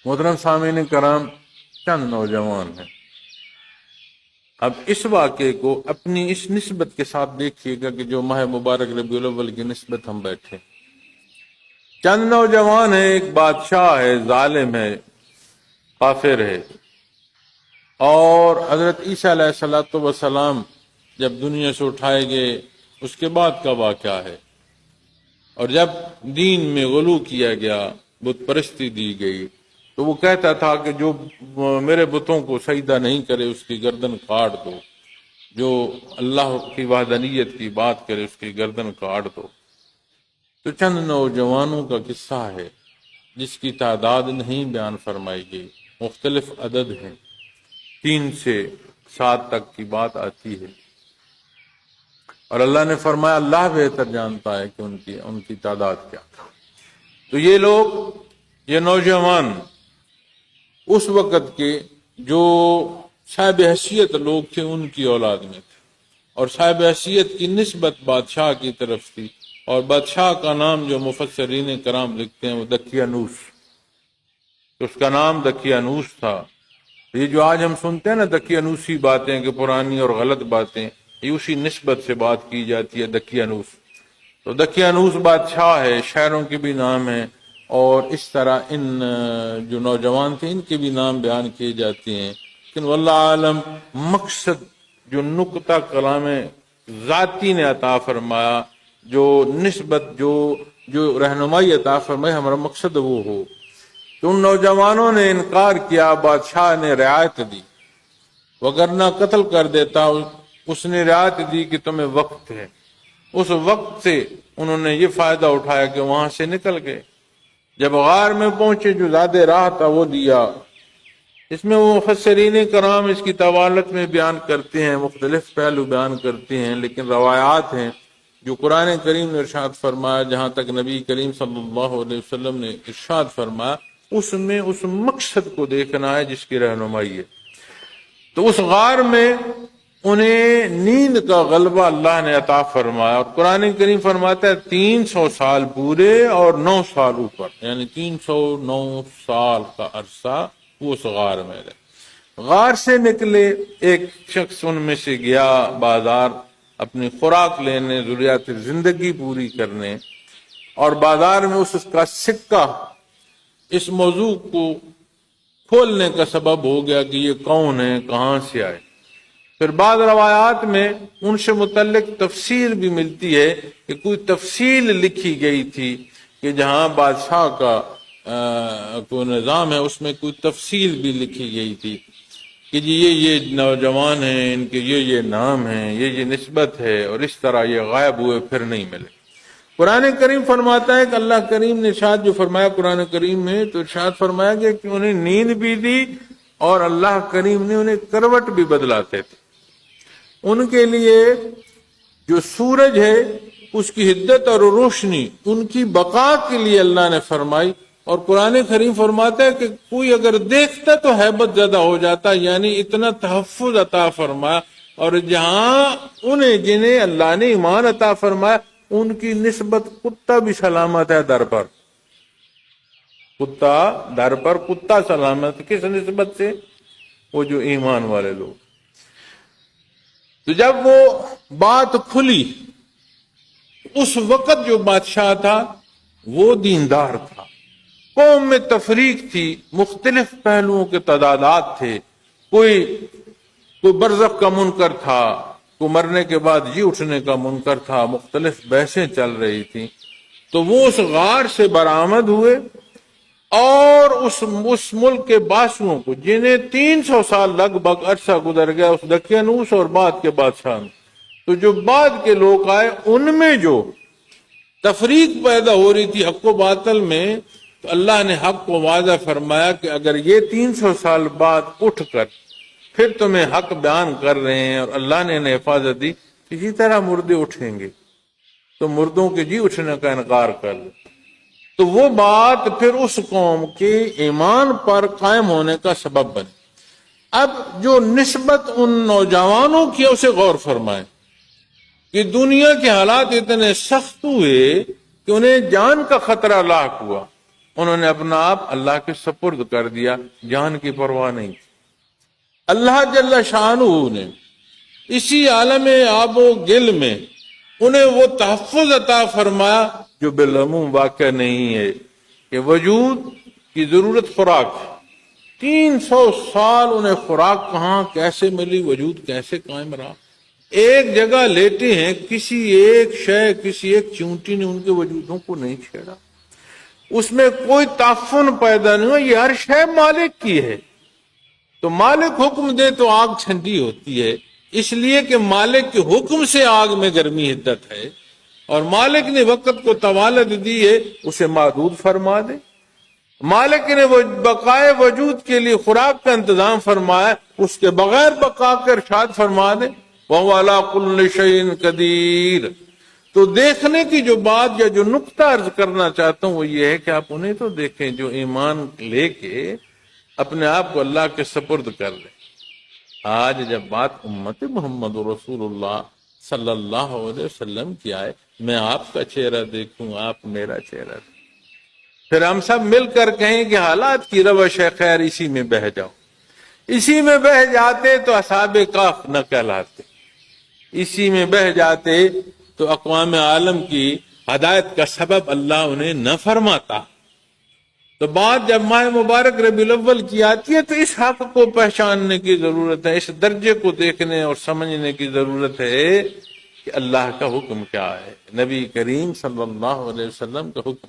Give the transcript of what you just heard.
محترم سامعین کرام، چند نوجوان ہیں، اب اس واقعے کو اپنی اس نسبت کے ساتھ دیکھیے گا کہ جو ماہ مبارک ربیع الاول کی نسبت ہم بیٹھے، چند نوجوان ہیں، ایک بادشاہ ہے، ظالم ہے، کافر ہے، اور حضرت عیسیٰ علیہ الصلوۃ والسلام جب دنیا سے اٹھائے گئے اس کے بعد کا واقعہ ہے، اور جب دین میں غلو کیا گیا، بت پرستی دی گئی، تو وہ کہتا تھا کہ جو میرے بتوں کو سجدہ نہیں کرے اس کی گردن کاٹ دو، جو اللہ کی وحدانیت کی بات کرے اس کی گردن کاٹ دو۔ تو چند نوجوانوں کا قصہ ہے جس کی تعداد نہیں بیان فرمائی گئی، مختلف عدد ہیں، 3 سے 7 تک کی بات آتی ہے، اور اللہ نے فرمایا اللہ بہتر جانتا ہے کہ ان کی تعداد کیا تھا۔ تو یہ لوگ، یہ نوجوان اس وقت کے جو صاحب حیثیت لوگ تھے ان کی اولاد میں تھے، اور صاحب حیثیت کی نسبت بادشاہ کی طرف تھی، اور بادشاہ کا نام جو مفسرین کرام لکھتے ہیں وہ دقیانوس، تو اس کا نام دقیانوس تھا۔ یہ جو آج ہم سنتے ہیں نا دقیانوسی باتیں کہ پرانی اور غلط باتیں، یہ اسی نسبت سے بات کی جاتی ہے، دقیانوس۔ تو دقیانوس بادشاہ ہے، شہروں کے بھی نام ہیں، اور اس طرح ان جو نوجوان تھے ان کے بھی نام بیان کیے جاتے ہیں، لیکن واللہ عالم مقصد جو نقطہ کلام ذاتی نے عطا فرمایا، جو نسبت جو رہنمائی عطا فرمائی، ہمارا مقصد وہ ہو۔ تو ان نوجوانوں نے انکار کیا، بادشاہ نے رعایت دی، وگرنہ قتل کر دیتا۔ اس نے رعایت دی کہ تمہیں وقت ہے، اس وقت سے انہوں نے یہ فائدہ اٹھایا کہ وہاں سے نکل گئے۔ جب غار میں پہنچے جو زیادہ راہ تھا وہ دیا۔ اس میں وہ مفسرین کرام اس کی طوالت میں بیان کرتے ہیں، مختلف پہلو بیان کرتے ہیں، لیکن روایات ہیں جو قرآن کریم نے ارشاد فرمایا، جہاں تک نبی کریم صلی اللہ علیہ وسلم نے ارشاد فرمایا، اس میں اس مقصد کو دیکھنا ہے جس کی رہنمائی ہے۔ تو اس غار میں انہیں نیند کا غلبہ اللہ نے عطا فرمایا، اور قرآن کریم فرماتا ہے 300 سال پورے اور 9 سال اوپر، یعنی 309 سال کا عرصہ وہ اس غار میں رہے۔ غار سے نکلے، ایک شخص ان میں سے گیا بازار اپنی خوراک لینے، ضروریات زندگی پوری کرنے، اور بازار میں اس کا سکہ اس موضوع کو کھولنے کا سبب ہو گیا کہ یہ کون ہے، کہاں سے آئے۔ پھر بعض روایات میں ان سے متعلق تفسیر بھی ملتی ہے کہ کوئی تفصیل لکھی گئی تھی کہ جہاں بادشاہ کا کوئی نظام ہے اس میں کوئی تفصیل بھی لکھی گئی تھی کہ جی یہ نوجوان ہیں، ان کے یہ نام ہیں، یہ نسبت ہے، اور اس طرح یہ غائب ہوئے پھر نہیں ملے۔ قرآن کریم فرماتا ہے کہ اللہ کریم نے ارشاد جو فرمایا قرآن کریم میں، تو ارشاد فرمایا گیا کہ انہیں نیند بھی دی، اور اللہ کریم نے انہیں کروٹ بھی بدلاتے تھے۔ ان کے لیے جو سورج ہے اس کی حدت اور روشنی ان کی بقا کے لیے اللہ نے فرمائی، اور قرآن کریم فرماتا ہے کہ کوئی اگر دیکھتا تو ہیبت زدہ ہو جاتا، یعنی اتنا تحفظ عطا فرمایا۔ اور جہاں جنہیں اللہ نے ایمان عطا فرمایا ان کی نسبت کتا بھی سلامت ہے در پر، کتا در پر، کتا سلامت کس نسبت سے؟ وہ جو ایمان والے لوگ۔ تو جب وہ بات کھلی، اس وقت جو بادشاہ تھا وہ دیندار تھا، قوم میں تفریق تھی، مختلف پہلوؤں کے تعدادات تھے، کوئی برزخ کا منکر تھا، کوئی مرنے کے بعد جی اٹھنے کا منکر تھا، مختلف بحثیں چل رہی تھیں۔ تو وہ اس غار سے برآمد ہوئے، اور اس ملک کے باشندوں کو جنہیں 300 سال لگ بھگ عرصہ گزر گیا اس دقیانوس اور بعد کے بادشاہ، تو جو بعد کے لوگ آئے ان میں جو تفریق پیدا ہو رہی تھی حق و باطل میں، تو اللہ نے حق کو واضح فرمایا کہ اگر یہ 300 سال بعد اٹھ کر پھر تمہیں حق بیان کر رہے ہیں، اور اللہ نے انہیں حفاظت دی، اسی طرح مردے اٹھیں گے تو مردوں کے جی اٹھنے کا انکار کر لیں، تو وہ بات پھر اس قوم کے ایمان پر قائم ہونے کا سبب بنی۔ اب جو نسبت ان نوجوانوں کی اسے غور فرمائیں کہ دنیا کے حالات اتنے سخت ہوئے کہ انہیں جان کا خطرہ لاحق ہوا، انہوں نے اپنا آپ اللہ کے سپرد کر دیا، جان کی پرواہ نہیں کی۔ اللہ جل شانہ نے اسی عالم آب و گل میں انہیں وہ تحفظ عطا فرمایا جو بالعموم واقع نہیں ہے، کہ وجود کی ضرورت خوراک ہے۔ 300 سال انہیں خوراک کہاں کیسے ملی، وجود کیسے قائم رہا؟ ایک جگہ لیٹے ہیں، کسی ایک شے، کسی ایک چونٹی نے ان کے وجودوں کو نہیں چھیڑا، اس میں کوئی تعفن پیدا نہیں ہوا، یہ ہر شے مالک کی ہے۔ تو مالک حکم دے تو آگ ٹھنڈی ہوتی ہے، اس لیے کہ مالک کے حکم سے آگ میں گرمی حدت ہے، اور مالک نے وقت کو توالد دی ہے، اسے محدود فرما دے۔ مالک نے وہ بقائے وجود کے لیے خوراک کا انتظام فرمایا، اس کے بغیر بقا کا ارشاد فرما دے وَهُوَ عَلَىٰ كُلِّ شَيْءٍ قَدِيرٌ۔ تو دیکھنے کی جو بات یا جو نقطہ عرض کرنا چاہتا ہوں وہ یہ ہے کہ آپ انہیں تو دیکھیں جو ایمان لے کے اپنے آپ کو اللہ کے سپرد کر لیں۔ آج جب بات امت محمد رسول اللہ صلی اللہ علیہ وسلم کی آئے، میں آپ کا چہرہ دیکھوں، آپ میرا چہرہ دیکھوں، پھر ہم سب مل کر کہیں کہ حالات کی روش ہے خیر، اسی میں بہہ جاؤ، اسی میں بہہ جاتے تو اصحاب کہف نہ کہلاتے، اسی میں بہہ جاتے تو اقوام عالم کی ہدایت کا سبب اللہ انہیں نہ فرماتا۔ تو بات جب ماہ مبارک ربیع الاول کی آتی ہے تو اس حق کو پہچاننے کی ضرورت ہے، اس درجے کو دیکھنے اور سمجھنے کی ضرورت ہے کہ اللہ کا حکم کیا ہے، نبی کریم صلی اللہ علیہ وسلم کا حکم